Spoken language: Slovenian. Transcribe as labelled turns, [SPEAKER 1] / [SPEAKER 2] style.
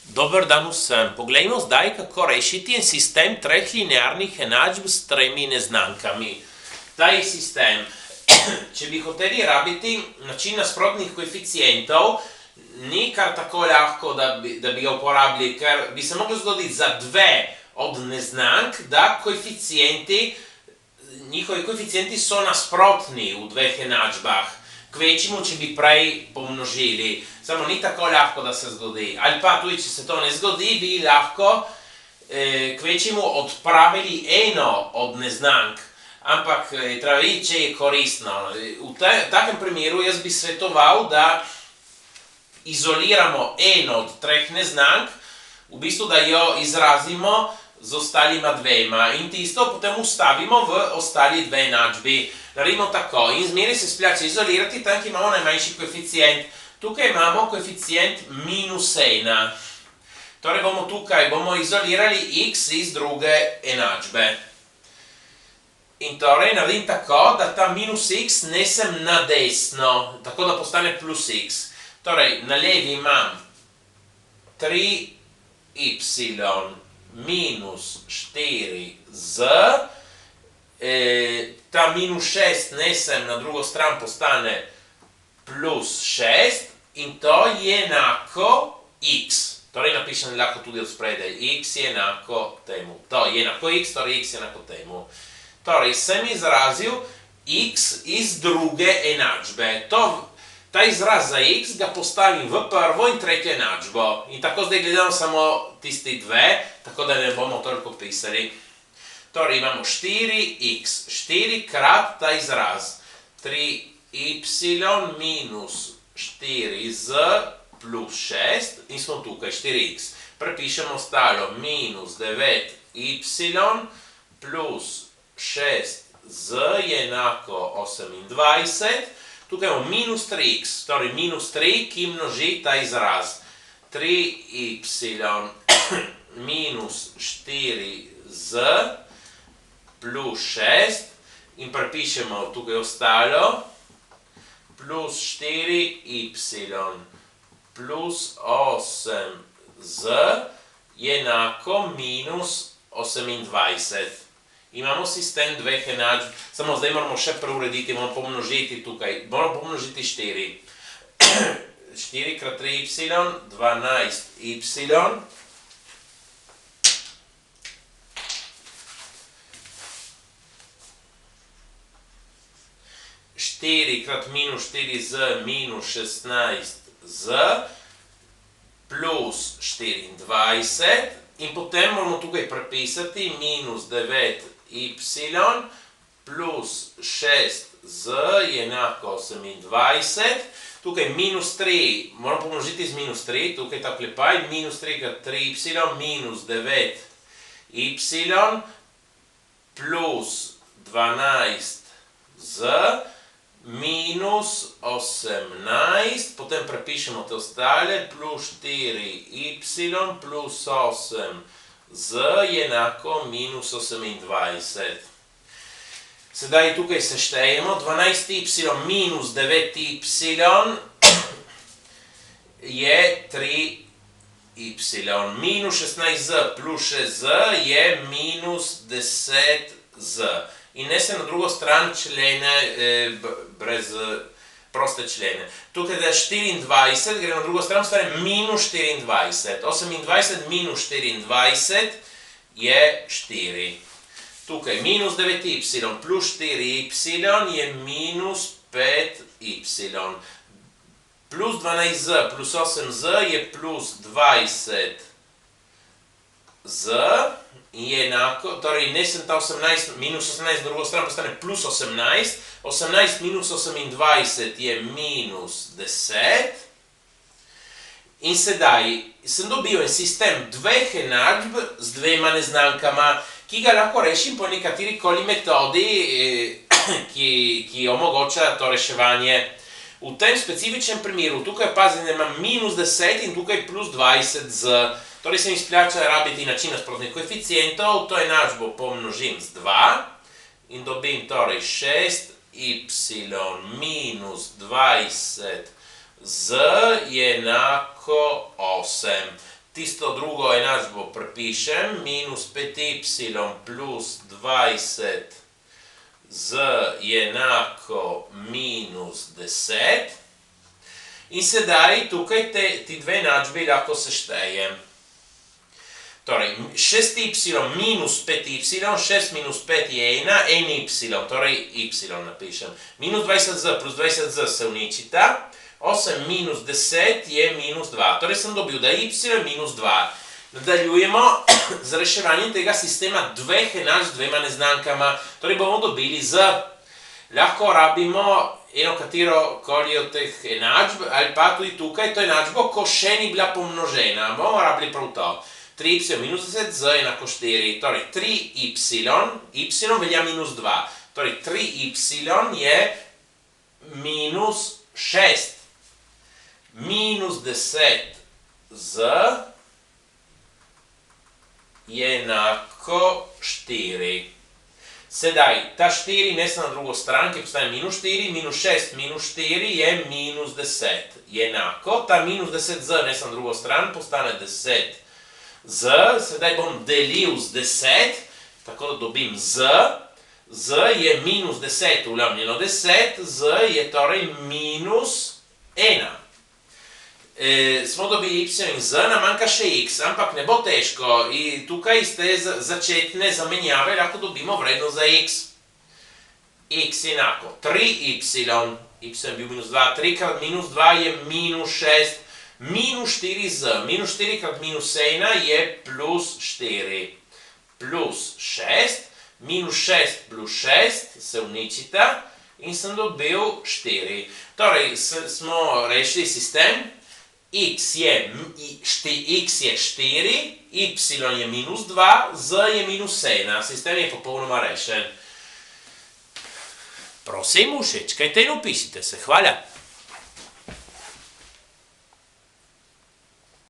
[SPEAKER 1] Dobar dan vsem. Poglejmo zdaj, kako rešiti en sistem treh linearnih enačb s tremi neznankami. Taj sistem, če bi hoteli rabiti način nasprotnih koeficientov, ni kar tako lahko, da bi ga uporabili, ker bi se moglo zgoditi za dve od neznank, da njihovi koeficienti so nasprotni v dveh enačbah. Kvečimo, če bi prej pomnožili. Samo ni tako lahko, da se zgodi. Ali pa tudi, če se to ne zgodi, bi lahko kvečimo odpravili eno od neznank. Ampak treba videti, če je koristno. V takem primeru jaz bi svetoval, da izoliramo eno od treh neznank, v bistvu, da jo izrazimo z ostalima dvema. In tisto potem ustavimo v ostali dve enačbi. Naredimo tako. In zmeraj se splača izolirati tam, ki imamo najmanjši koeficient. Tukaj imamo koeficient -1. Torej bomo izolirali x iz druge enačbe. In torej naredim tako, da ta -x nesem na desno, tako da postane +x. Torej, na levi imam 3y minus 4z, ta -6 nesem na drugo stran, postane +6 in to je enako x. Torej napišem lahko tudi od spredaj, x je enako temu. To je enako x, torej x je enako temu. Torej sem izrazil x iz druge enačbe. Ta izraz za x ga postavim v prvo in tretjo enačbo. In tako zdaj gledam samo tisti dve, tako da ne bomo toliko pisali. Torej imamo 4x, 4 krat ta izraz. 3y minus 4z plus 6 in smo tukaj 4x. Prepišemo ostalo minus 9y plus 6z je enako 28. Tukaj imamo minus 3x, torej minus 3, ki množi ta izraz. 3y minus 4z plus 6 in prepišemo tukaj ostalo plus 4y plus 8z je enako minus 28. Imamo sistem dveh enačb, samo zdaj moramo še preurediti, moramo pomnožiti tukaj, moramo pomnožiti 4. 4 krat 3y, 12y. Štiri krat minus 4z minus 16z plus 24 in potem moramo tukaj prepisati minus 9y plus 6z je enako 28. Tukaj minus 3, moramo pomnožiti z minus 3, tukaj ta oklepaj, minus 3 krat 3y minus 9y plus 12z minus 18, potem prepišemo te ostale, plus 4y plus 8z je enako minus 28. Sedaj tukaj seštejemo, 12y minus 9y je 3y, minus 16z plus 6z je minus 10z. In ne se na drugo stran člene brez proste člene. Tukaj da 24, gre na drugo stran, stane minus 24. 28 minus 24 je 4. Tukaj minus 9y plus 4y je minus 5y. Plus 12z plus 8z je plus 20z. Je enako, torej nesem ta 18, minus 18 na drugo stran postane plus 18, 18 minus 28 je minus 10. In sedaj sem dobil en sistem dveh enačb z dvema neznankama, ki ga lahko rešim po nekateri koli metodi, ki omogoča to reševanje. V tem specifičnem primeru, tukaj pazim, da imam minus 10 in tukaj plus 20z. Torej se mi splača rabiti način nasprotnih koeficientov, to enačbo pomnožim z 2 in dobim torej 6y minus 20z je enako 8. tisto drugo enačbo prepišem, minus 5y plus 20 z je enako minus 10. In sedaj tukaj ti dve enačbi lahko seštejem. Torej, 6y minus 5y, 6 minus 5 je 1, en y, torej y napišem. Minus 20z plus 20z se uničita, 8 minus 10 je minus 2. Torej sem dobil, da y je minus 2. Nadaljujemo z reševanjem tega sistema dveh enačb z dvema neznankama. Torej bomo dobili z, lahko rabimo eno katero koli od teh enačb, ali pa tudi tukaj to enačbo, ko še ni bila pomnožena. Bomo rabili prav to. 3y minus 10, z enako 4. Torej 3y, y velja minus 2. Torej 3y je minus 6. Minus 10 z je enako 4. Sedaj, ta 4 nese na drugo stran, ki postane minus 4, minus 6 minus 4 je minus 10. Je enako, ta minus 10 z nese na drugo stran, postane 10 z, sedaj bom delil z 10, tako da dobim z je minus 10, ulamljeno 10, z je torej minus 1. Smo dobili y in z, nam manjka še x, ampak ne bo težko. Tukaj iz te začetne zamenjave lahko dobimo vrednost za x. X je enako 3y, y je bil minus 2, 3 krat minus 2 je minus 6, minus 4 z, minus 4 krat minus 1 je plus 4, plus 6, minus 6 plus 6 se uničita in sem dobil 4. Torej, smo rešili sistem. X je 4, y je minus 2, z je minus 1. Sistem je popolnoma rešen. Prosim, všečkajte in opisite se. Hvala.